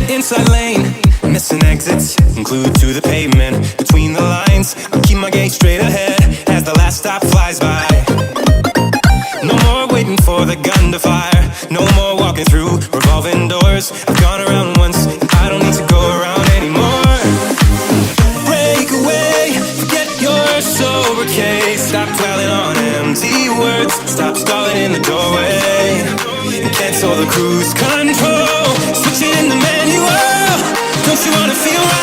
Inside lane, missing exits, glued to the pavement. Between the lines, I'll keep my gaze straight ahead as the last stop flies by. No more waiting for the gun to fire, no more walking through revolving doors. I've gone around once, and I don't need to go around anymore. Break away, forget your sober case. Stop dwelling on empty words, stop stalling in the doorway, and cancel the cruise control. Switching the manual, don't you wanna feel right?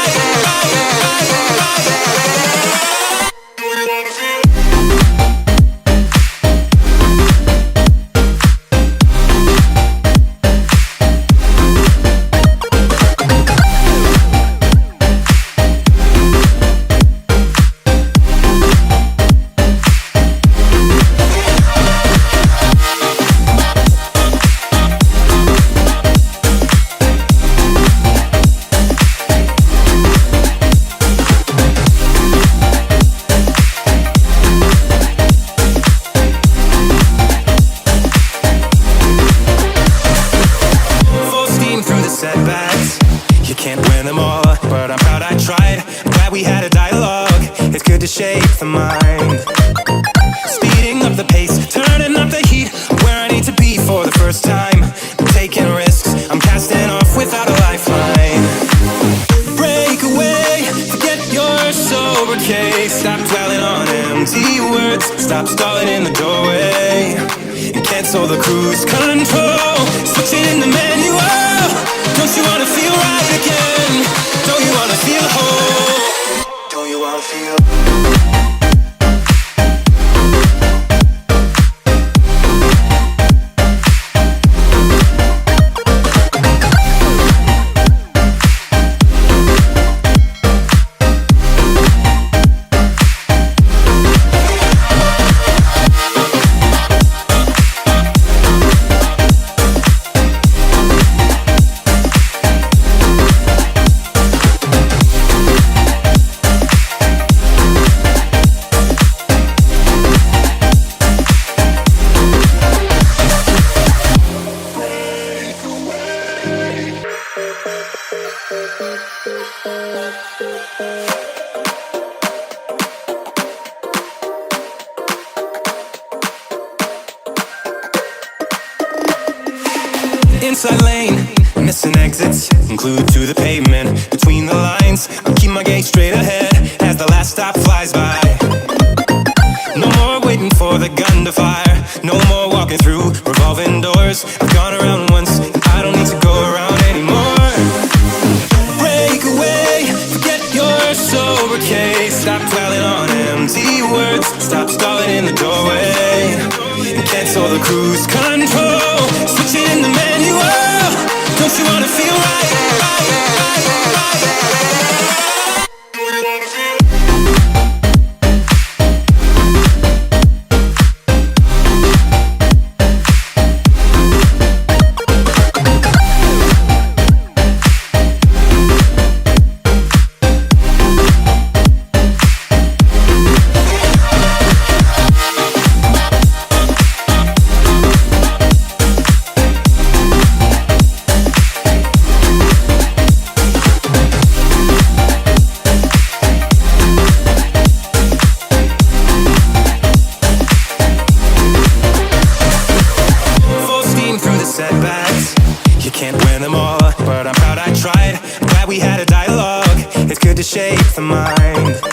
Setbacks, you can't win them all, but I'm proud I tried. I'm glad we had a dialogue, it's good to shape the mind. Speeding up the pace, turning up the heat, where I need to be for the first time. I'm taking risks, I'm casting off without a lifeline. Break away, forget your sober case. Stop dwelling on empty words, stop stalling in the doorway, and cancel the cruise control. Switching in the manual, don't you wanna feel right again? Don't you wanna feel whole? Don't you wanna feel? Inside lane, missing exits, glued to the pavement. Between the lines, I'll keep my gaze straight ahead as the last stop flies by. No more waiting for the gun to fire, no more walking through revolving doors. I've gone around once, and I don't need to go around anymore. Break away, forget your sober case. Stop dwelling on empty words, stop stalling in the doorway, and cancel the cruise control. Switching in the manual, don't you wanna feel right? Setbacks, you can't win them all, but I'm proud I tried. I'm glad we had a dialogue, it's good to shape the mind.